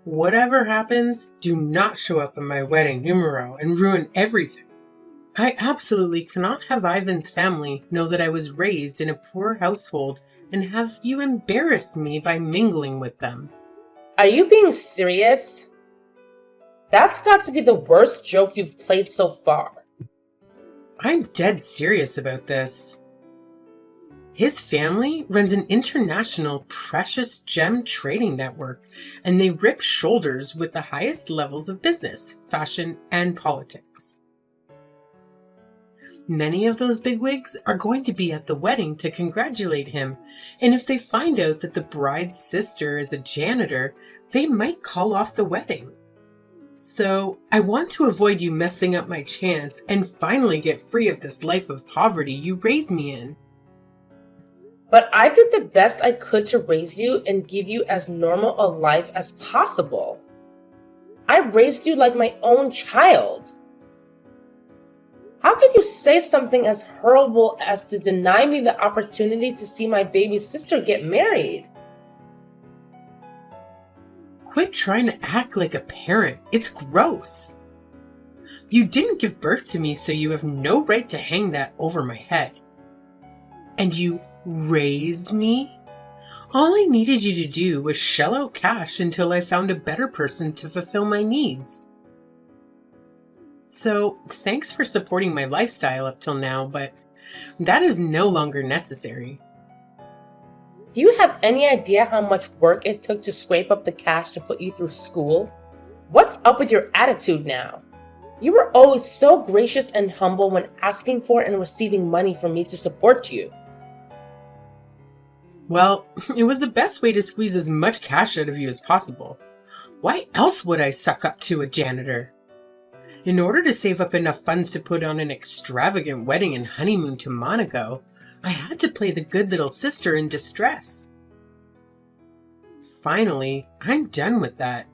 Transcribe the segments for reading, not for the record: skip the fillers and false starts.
Whatever happens, do not show up at my wedding numero and ruin everything. I absolutely cannot have Ivan's family know that I was raised in a poor household and have you embarrass me by mingling with them. Are you being serious? That's got to be the worst joke you've played so far. I'm dead serious about this. His family runs an international precious gem trading network, and they rip shoulders with the highest levels of business, fashion, and politics. Many of those bigwigs are going to be at the wedding to congratulate him, and if they find out that the bride's sister is a janitor, they might call off the wedding. So, I want to avoid you messing up my chance and finally get free of this life of poverty you raised me in. But I did the best I could to raise you and give you as normal a life as possible. I raised you like my own child. How could you say something as horrible as to deny me the opportunity to see my baby sister get married? Quit trying to act like a parent. It's gross. You didn't give birth to me, so you have no right to hang that over my head. And you raised me? All I needed you to do was shell out cash until I found a better person to fulfill my needs. So, thanks for supporting my lifestyle up till now, but that is no longer necessary. Do you have any idea how much work it took to scrape up the cash to put you through school? What's up with your attitude now? You were always so gracious and humble when asking for and receiving money from me to support you. Well, it was the best way to squeeze as much cash out of you as possible. Why else would I suck up to a janitor? In order to save up enough funds to put on an extravagant wedding and honeymoon to Monaco, I had to play the good little sister in distress. Finally, I'm done with that.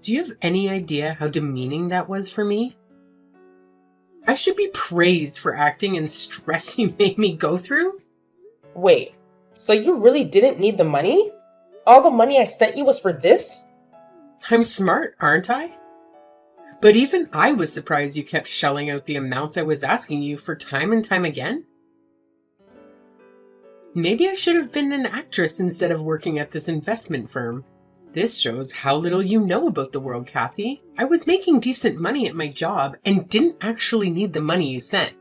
Do you have any idea how demeaning that was for me? I should be praised for acting in stress you made me go through? Wait, so you really didn't need the money? All the money I sent you was for this? I'm smart, aren't I? But even I was surprised you kept shelling out the amounts I was asking you for time and time again. Maybe I should have been an actress instead of working at this investment firm. This shows how little you know about the world, Kathy. I was making decent money at my job and didn't actually need the money you sent.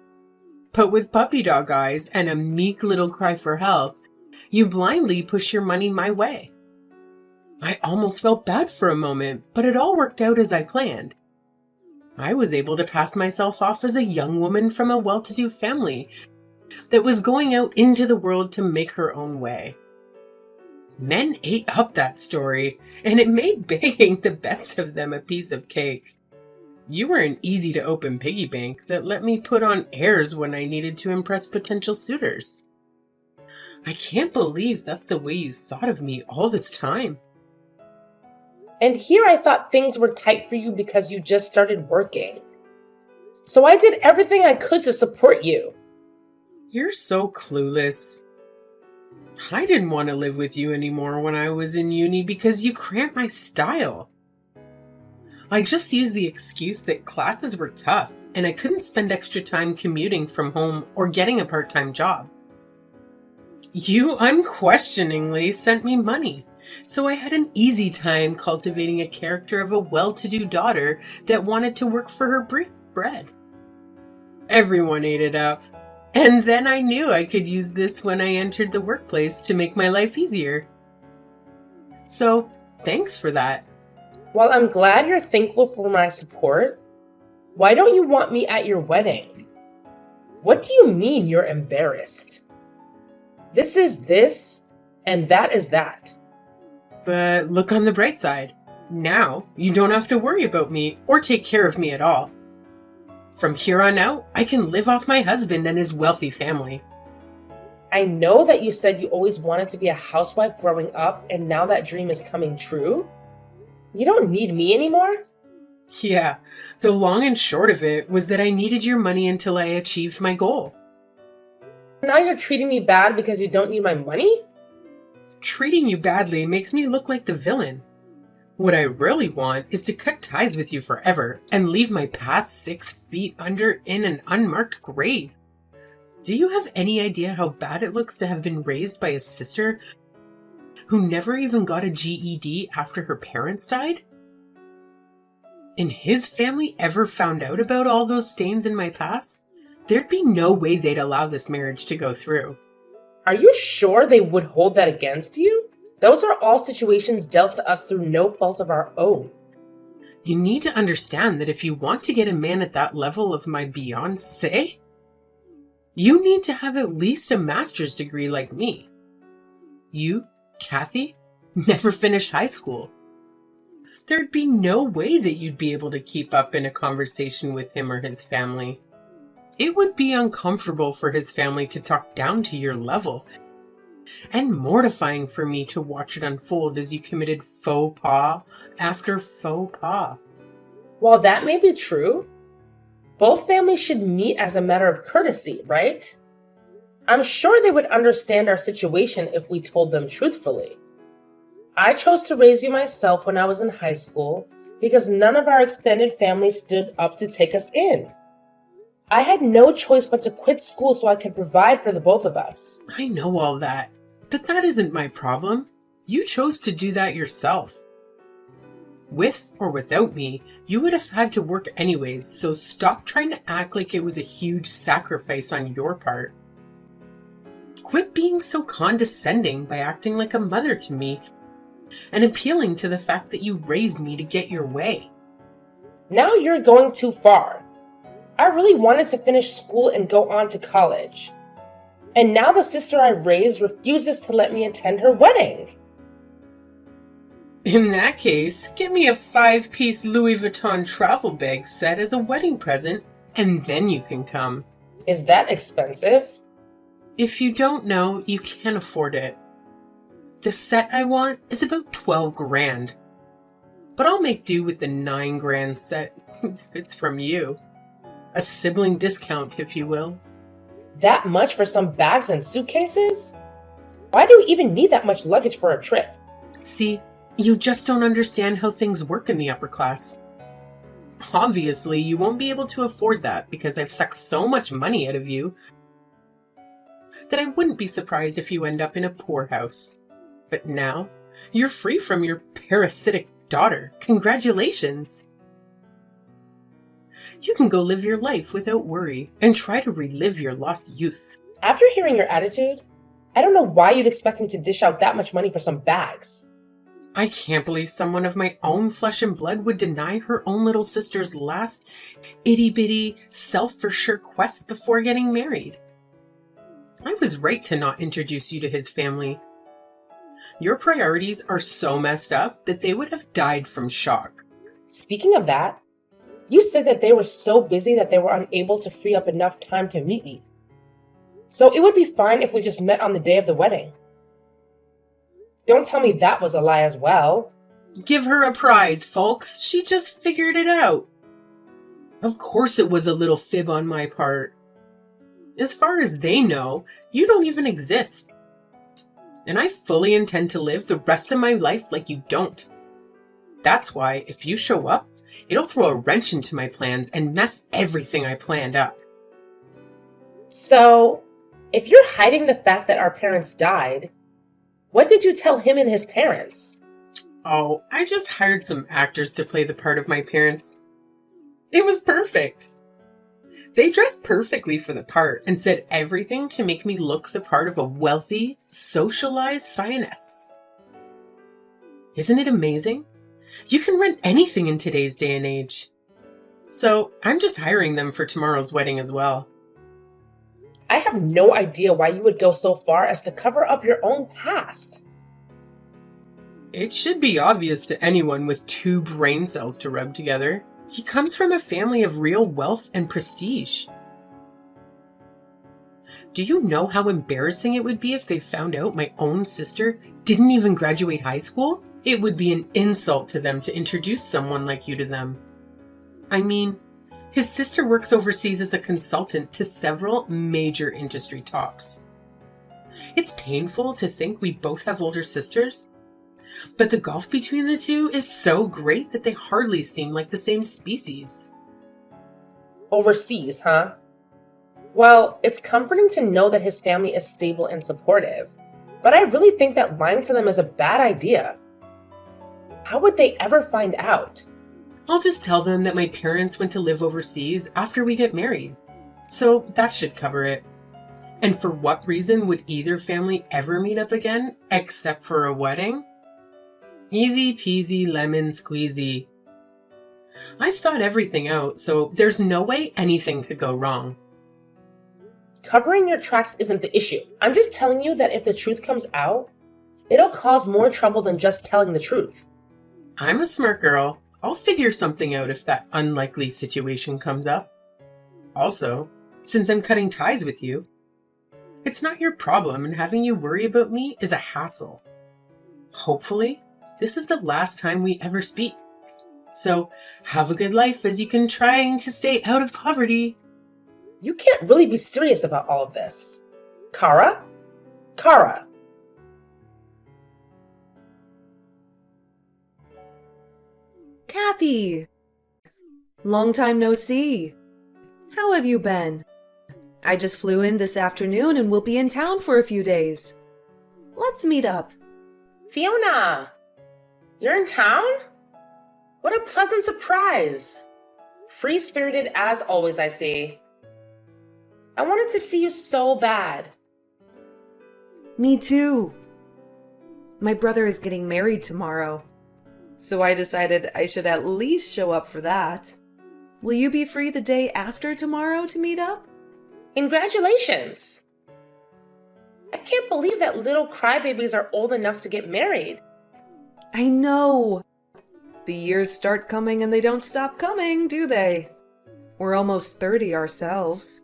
But with puppy dog eyes and a meek little cry for help, you blindly push your money my way. I almost felt bad for a moment, but it all worked out as I planned. I was able to pass myself off as a young woman from a well-to-do family that was going out into the world to make her own way. Men ate up that story, and it made begging the best of them a piece of cake. You were an easy-to-open piggy bank that let me put on airs when I needed to impress potential suitors. I can't believe that's the way you thought of me all this time. And here I thought things were tight for you because you just started working. So I did everything I could to support you. You're so clueless. I didn't want to live with you anymore when I was in uni because you cramped my style. I just used the excuse that classes were tough and I couldn't spend extra time commuting from home or getting a part-time job. You unquestioningly sent me money, so I had an easy time cultivating a character of a well-to-do daughter that wanted to work for her bread. Everyone ate it up. And then I knew I could use this when I entered the workplace to make my life easier. So, thanks for that. While I'm glad you're thankful for my support, why don't you want me at your wedding? What do you mean you're embarrassed? This is this, and that is that. But look on the bright side. Now, you don't have to worry about me or take care of me at all. From here on out, I can live off my husband and his wealthy family. I know that you said you always wanted to be a housewife growing up, and now that dream is coming true. You don't need me anymore? Yeah, the long and short of it was that I needed your money until I achieved my goal. Now you're treating me bad because you don't need my money? Treating you badly makes me look like the villain. What I really want is to cut ties with you forever and leave my past 6 feet under in an unmarked grave. Do you have any idea how bad it looks to have been raised by a sister who never even got a GED after her parents died? And his family ever found out about all those stains in my past, there'd be no way they'd allow this marriage to go through. Are you sure they would hold that against you? Those are all situations dealt to us through no fault of our own. You need to understand that if you want to get a man at that level of my Beyonce, you need to have at least a master's degree like me. You, Kathy, never finished high school. There'd be no way that you'd be able to keep up in a conversation with him or his family. It would be uncomfortable for his family to talk down to your level, and mortifying for me to watch it unfold as you committed faux pas after faux pas. While that may be true, both families should meet as a matter of courtesy, right? I'm sure they would understand our situation if we told them truthfully. I chose to raise you myself when I was in high school because none of our extended family stood up to take us in. I had no choice but to quit school so I could provide for the both of us. I know all that, but that isn't my problem. You chose to do that yourself. With or without me, you would have had to work anyways, so stop trying to act like it was a huge sacrifice on your part. Quit being so condescending by acting like a mother to me and appealing to the fact that you raised me to get your way. Now you're going too far. I really wanted to finish school and go on to college. And now the sister I raised refuses to let me attend her wedding. In that case, get me a 5-piece Louis Vuitton travel bag set as a wedding present, and then you can come. Is that expensive? If you don't know, you can't afford it. The set I want is about 12 grand. But I'll make do with the 9 grand set if it's from you. A sibling discount, if you will. That much for some bags and suitcases? Why do we even need that much luggage for a trip? See, you just don't understand how things work in the upper class. Obviously, you won't be able to afford that because I've sucked so much money out of you that I wouldn't be surprised if you end up in a poorhouse. But now, you're free from your parasitic daughter. Congratulations! You can go live your life without worry and try to relive your lost youth. After hearing your attitude, I don't know why you'd expect me to dish out that much money for some bags. I can't believe someone of my own flesh and blood would deny her own little sister's last itty-bitty, self-for-sure quest before getting married. I was right to not introduce you to his family. Your priorities are so messed up that they would have died from shock. Speaking of that, you said that they were so busy that they were unable to free up enough time to meet me. So it would be fine if we just met on the day of the wedding. Don't tell me that was a lie as well. Give her a prize, folks. She just figured it out. Of course it was a little fib on my part. As far as they know, you don't even exist. And I fully intend to live the rest of my life like you don't. That's why, if you show up, it'll throw a wrench into my plans and mess everything I planned up. So, if you're hiding the fact that our parents died, what did you tell him and his parents? Oh, I just hired some actors to play the part of my parents. It was perfect. They dressed perfectly for the part and said everything to make me look the part of a wealthy, socialized scientist. Isn't it amazing? You can rent anything in today's day and age. So I'm just hiring them for tomorrow's wedding as well. I have no idea why you would go so far as to cover up your own past. It should be obvious to anyone with 2 brain cells to rub together. He comes from a family of real wealth and prestige. Do you know how embarrassing it would be if they found out my own sister didn't even graduate high school? It would be an insult to them to introduce someone like you to them. I mean, his sister works overseas as a consultant to several major industry tops. It's painful to think we both have older sisters, But the gulf between the two is so great that they hardly seem like the same species. Overseas, huh? Well, it's comforting to know that his family is stable and supportive, but I really think that lying to them is a bad idea. How would they ever find out? I'll just tell them that my parents went to live overseas after we get married. So that should cover it. And for what reason would either family ever meet up again, except for a wedding? Easy peasy lemon squeezy. I've thought everything out, so there's no way anything could go wrong. Covering your tracks isn't the issue. I'm just telling you that if the truth comes out, it'll cause more trouble than just telling the truth. I'm a smart girl. I'll figure something out if that unlikely situation comes up. Also, since I'm cutting ties with you, it's not your problem, and having you worry about me is a hassle. Hopefully, this is the last time we ever speak. So, have a good life as you can trying to stay out of poverty. You can't really be serious about all of this. Kara? Kara. Kathy! Long time no see. How have you been? I just flew in this afternoon and will be in town for a few days. Let's meet up. Fiona! You're in town? What a pleasant surprise. Free-spirited as always, I see. I wanted to see you so bad. Me too. My brother is getting married tomorrow, so I decided I should at least show up for that. Will you be free the day after tomorrow to meet up? Congratulations! I can't believe that little crybabies are old enough to get married. I know. The years start coming and they don't stop coming, do they? We're almost 30 ourselves.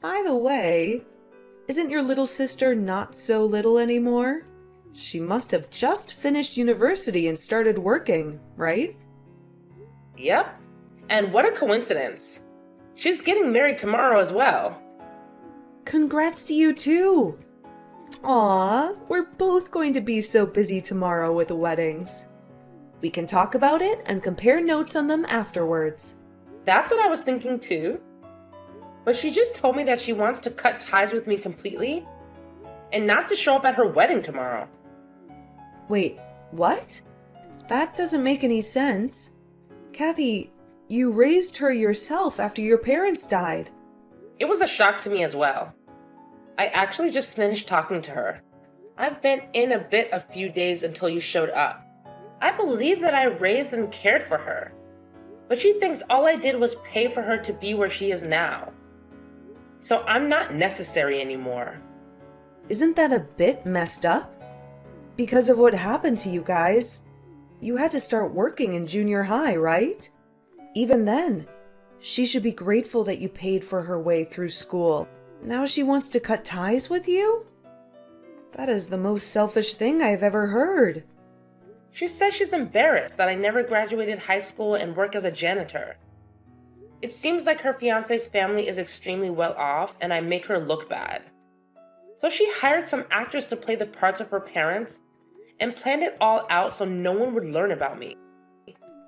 By the way, isn't your little sister not so little anymore? She must have just finished university and started working, right? Yep. And what a coincidence. She's getting married tomorrow as well. Congrats to you too. Aw, we're both going to be so busy tomorrow with the weddings. We can talk about it and compare notes on them afterwards. That's what I was thinking too. But she just told me that she wants to cut ties with me completely and not to show up at her wedding tomorrow. Wait, what? That doesn't make any sense. Kathy, you raised her yourself after your parents died. It was a shock to me as well. I actually just finished talking to her. I've been in a bit a few days until you showed up. I believe that I raised and cared for her, but she thinks all I did was pay for her to be where she is now. So I'm not necessary anymore. Isn't that a bit messed up? Because of what happened to you guys, you had to start working in junior high, right? Even then, she should be grateful that you paid for her way through school. Now she wants to cut ties with you? That is the most selfish thing I've ever heard. She says she's embarrassed that I never graduated high school and work as a janitor. It seems like her fiance's family is extremely well off and I make her look bad. So she hired some actors to play the parts of her parents and planned it all out so no one would learn about me.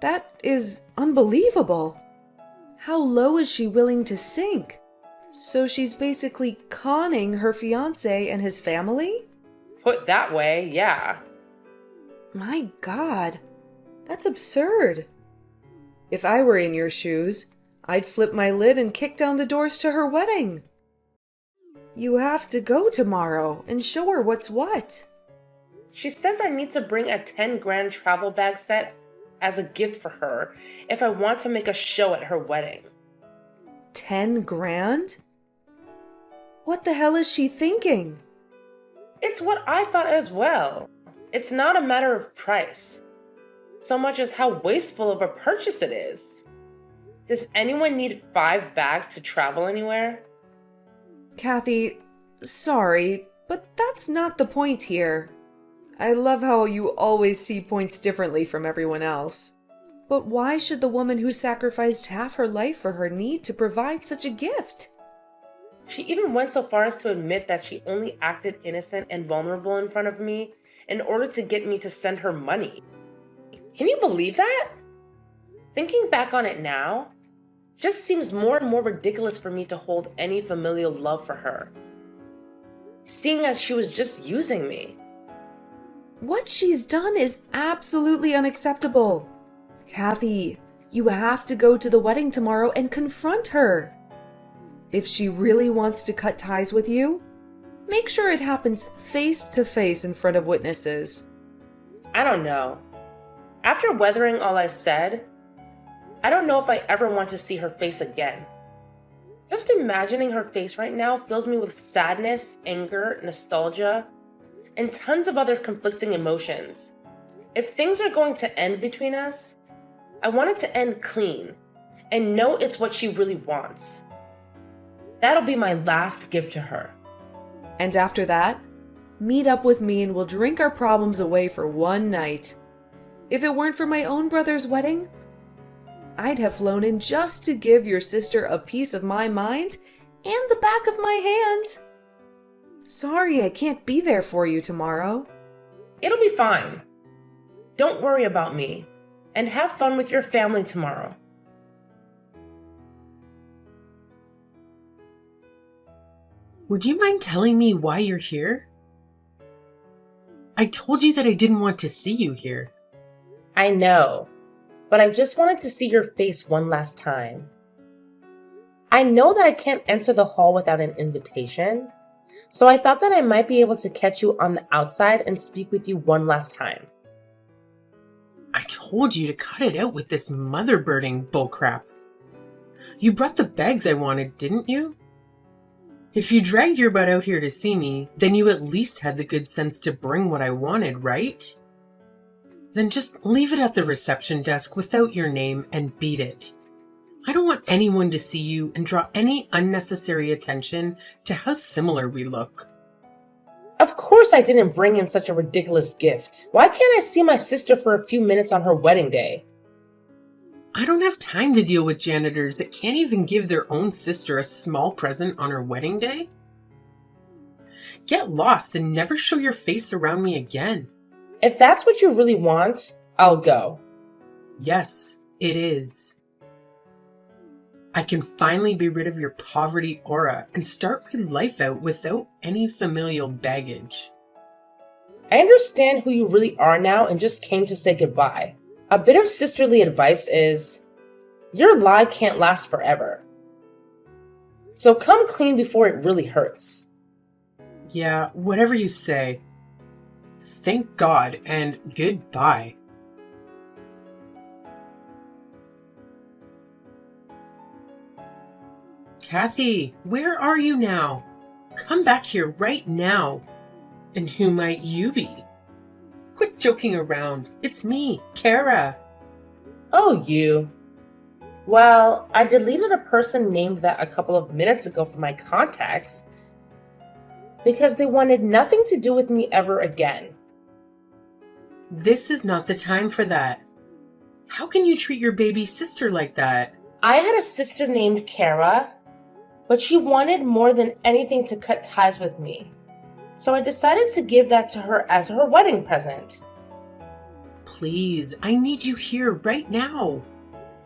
That is unbelievable. How low is she willing to sink? So she's basically conning her fiancé and his family? Put that way, yeah. My God, that's absurd. If I were in your shoes, I'd flip my lid and kick down the doors to her wedding. You have to go tomorrow and show her what's what. She says I need to bring a 10 grand travel bag set as a gift for her if I want to make a show at her wedding. 10 grand? What the hell is she thinking? It's what I thought as well. It's not a matter of price, so much as how wasteful of a purchase it is. Does anyone need 5 bags to travel anywhere? Kathy, sorry, but that's not the point here. I love how you always see points differently from everyone else. But why should the woman who sacrificed half her life for her need to provide such a gift? She even went so far as to admit that she only acted innocent and vulnerable in front of me in order to get me to send her money. Can you believe that? Thinking back on it now, just seems more and more ridiculous for me to hold any familial love for her, seeing as she was just using me. What she's done is absolutely unacceptable. Kathy, you have to go to the wedding tomorrow and confront her. If she really wants to cut ties with you, make sure it happens face to face in front of witnesses. I don't know. After weathering all I said, I don't know if I ever want to see her face again. Just imagining her face right now fills me with sadness, anger, nostalgia, and tons of other conflicting emotions. If things are going to end between us, I want it to end clean and know it's what she really wants. That'll be my last gift to her. And after that, meet up with me and we'll drink our problems away for one night. If it weren't for my own brother's wedding, I'd have flown in just to give your sister a piece of my mind and the back of my hand. Sorry I can't be there for you tomorrow. It'll be fine. Don't worry about me, and have fun with your family tomorrow. Would you mind telling me why you're here? I told you that I didn't want to see you here. I know, but I just wanted to see your face one last time. I know that I can't enter the hall without an invitation, so I thought that I might be able to catch you on the outside and speak with you one last time. I told you to cut it out with this mother-birding bullcrap. You brought the bags I wanted, didn't you? If you dragged your butt out here to see me, then you at least had the good sense to bring what I wanted, right? Then just leave it at the reception desk without your name and beat it. I don't want anyone to see you and draw any unnecessary attention to how similar we look. Of course I didn't bring in such a ridiculous gift. Why can't I see my sister for a few minutes on her wedding day? I don't have time to deal with janitors that can't even give their own sister a small present on her wedding day. Get lost and never show your face around me again. If that's what you really want, I'll go. Yes, it is. I can finally be rid of your poverty aura and start my life out without any familial baggage. I understand who you really are now and just came to say goodbye. A bit of sisterly advice is, your lie can't last forever. So come clean before it really hurts. Yeah, whatever you say. Thank God and goodbye. Kathy, where are you now? Come back here right now. And who might you be? Quit joking around. It's me, Kara. Oh, you. Well, I deleted a person named that a couple of minutes ago from my contacts because they wanted nothing to do with me ever again. This is not the time for that. How can you treat your baby sister like that? I had a sister named Kara, but she wanted more than anything to cut ties with me. So I decided to give that to her as her wedding present. Please, I need you here right now.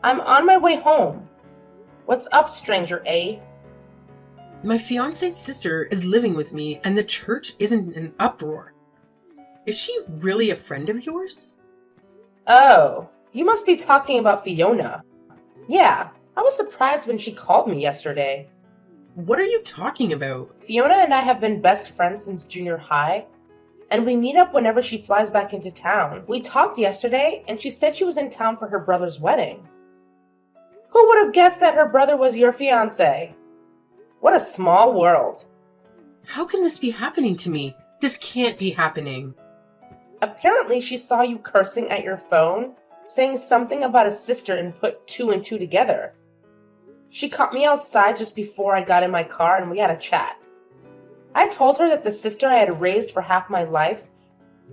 I'm on my way home. What's up, stranger A? My fiance's sister is living with me and the church isn't in an uproar. Is she really a friend of yours? Oh, you must be talking about Fiona. Yeah, I was surprised when she called me yesterday. What are you talking about? Fiona and I have been best friends since junior high, and we meet up whenever she flies back into town. We talked yesterday, and she said she was in town for her brother's wedding. Who would have guessed that her brother was your fiancé? What a small world. How can this be happening to me? This can't be happening. Apparently, she saw you cursing at your phone, saying something about a sister and put two and two together. She caught me outside just before I got in my car and we had a chat. I told her that the sister I had raised for half my life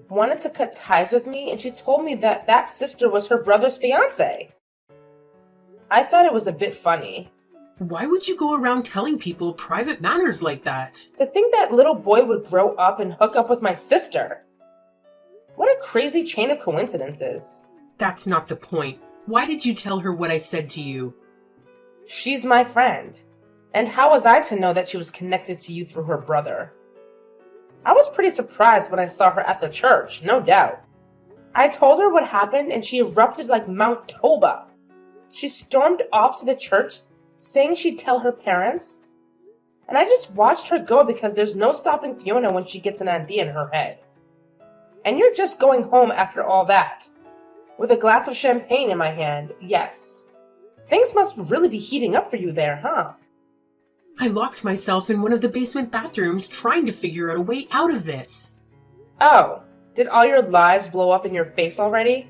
wanted to cut ties with me, and she told me that that sister was her brother's fiancé. I thought it was a bit funny. Why would you go around telling people private matters like that? To think that little boy would grow up and hook up with my sister. What a crazy chain of coincidences. That's not the point. Why did you tell her what I said to you? She's my friend. And how was I to know that she was connected to you through her brother? I was pretty surprised when I saw her at the church, no doubt. I told her what happened and she erupted like Mount Toba. She stormed off to the church, saying she'd tell her parents. And I just watched her go because there's no stopping Fiona when she gets an idea in her head. And you're just going home after all that. With a glass of champagne in my hand, yes. Things must really be heating up for you there, huh? I locked myself in one of the basement bathrooms trying to figure out a way out of this. Oh, did all your lies blow up in your face already?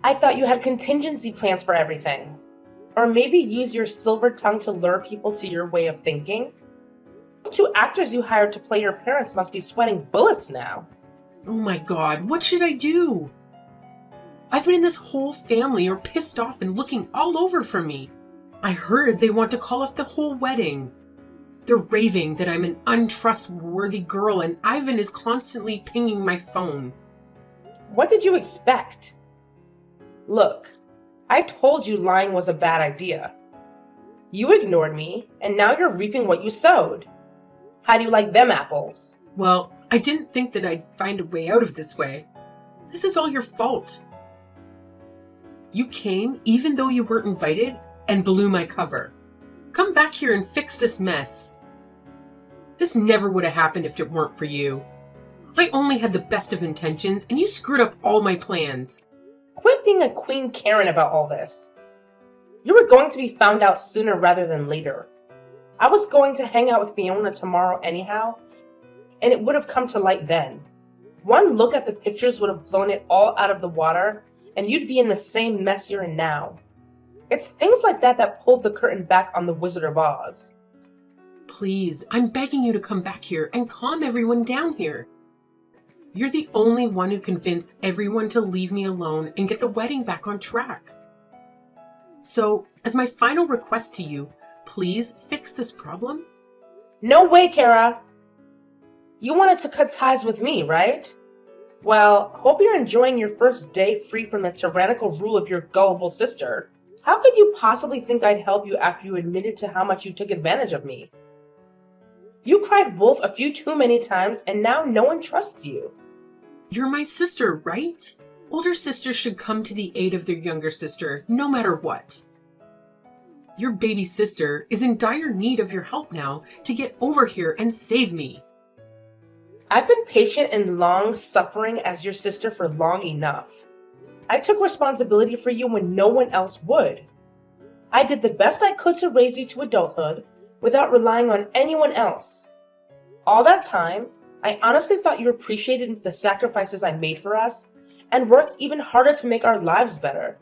I thought you had contingency plans for everything. Or maybe use your silver tongue to lure people to your way of thinking? Those two actors you hired to play your parents must be sweating bullets now. Oh my god, what should I do? Even this whole family are pissed off and looking all over for me. I heard they want to call off the whole wedding. They're raving that I'm an untrustworthy girl and Ivan is constantly pinging my phone. What did you expect? Look, I told you lying was a bad idea. You ignored me, and now you're reaping what you sowed. How do you like them apples? Well, I didn't think that I'd find a way out of this way. This is all your fault. You came, even though you weren't invited, and blew my cover. Come back here and fix this mess. This never would have happened if it weren't for you. I only had the best of intentions, and you screwed up all my plans. Quit being a Queen Karen about all this. You were going to be found out sooner rather than later. I was going to hang out with Fiona tomorrow anyhow, and it would have come to light then. One look at the pictures would have blown it all out of the water, and you'd be in the same mess you're in now. It's things like that that pulled the curtain back on the Wizard of Oz. Please, I'm begging you to come back here and calm everyone down here. You're the only one who convinced everyone to leave me alone and get the wedding back on track. So, as my final request to you, please fix this problem. No way, Kara! You wanted to cut ties with me, right? Well, hope you're enjoying your first day free from the tyrannical rule of your gullible sister. How could you possibly think I'd help you after you admitted to how much you took advantage of me? You cried wolf a few too many times, and now no one trusts you. You're my sister, right? Older sisters should come to the aid of their younger sister, no matter what. Your baby sister is in dire need of your help now to get over here and save me. I've been patient and long-suffering as your sister for long enough. I took responsibility for you when no one else would. I did the best I could to raise you to adulthood without relying on anyone else. All that time, I honestly thought you appreciated the sacrifices I made for us and worked even harder to make our lives better.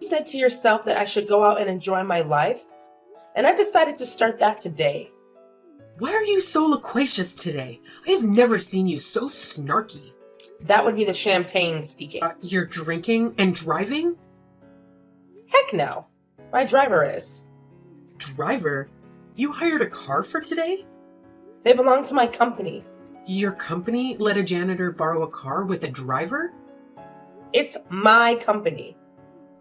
You said to yourself that I should go out and enjoy my life, and I decided to start that today. Why are you so loquacious today? I have never seen you so snarky. That would be the champagne speaking. You're drinking and driving? Heck no. My driver is. Driver? You hired a car for today? They belong to my company. Your company let a janitor borrow a car with a driver? It's my company.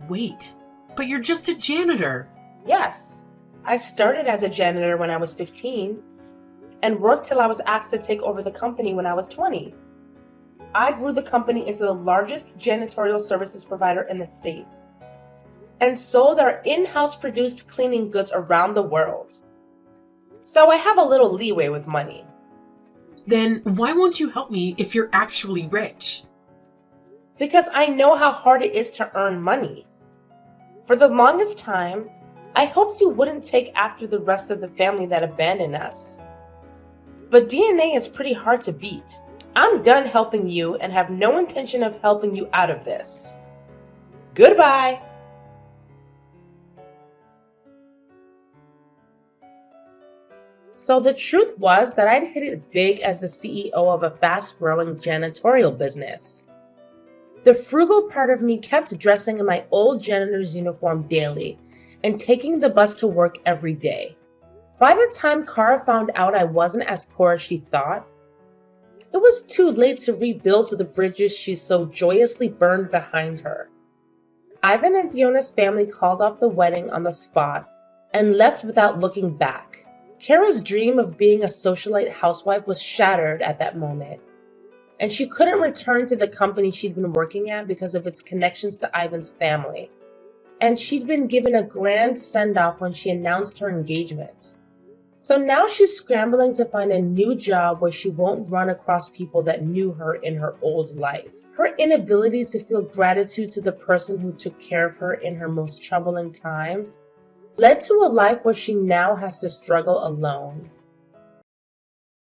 Wait, but you're just a janitor. Yes. I started as a janitor when I was 15 and worked till I was asked to take over the company when I was 20. I grew the company into the largest janitorial services provider in the state and sold our in-house produced cleaning goods around the world. So I have a little leeway with money. Then why won't you help me if you're actually rich? Because I know how hard it is to earn money. For the longest time, I hoped you wouldn't take after the rest of the family that abandoned us. But DNA is pretty hard to beat. I'm done helping you and have no intention of helping you out of this. Goodbye. So the truth was that I'd hit it big as the CEO of a fast-growing janitorial business. The frugal part of me kept dressing in my old janitor's uniform daily and taking the bus to work every day. By the time Kara found out I wasn't as poor as she thought, It was too late to rebuild the bridges she so joyously burned behind her. Ivan and Fiona's family called off the wedding on the spot and left without looking back. Kara's dream of being a socialite housewife was shattered at that moment, and she couldn't return to the company she'd been working at because of its connections to Ivan's family. And she'd been given a grand send-off when she announced her engagement. So now she's scrambling to find a new job where she won't run across people that knew her in her old life. Her inability to feel gratitude to the person who took care of her in her most troubling time led to a life where she now has to struggle alone.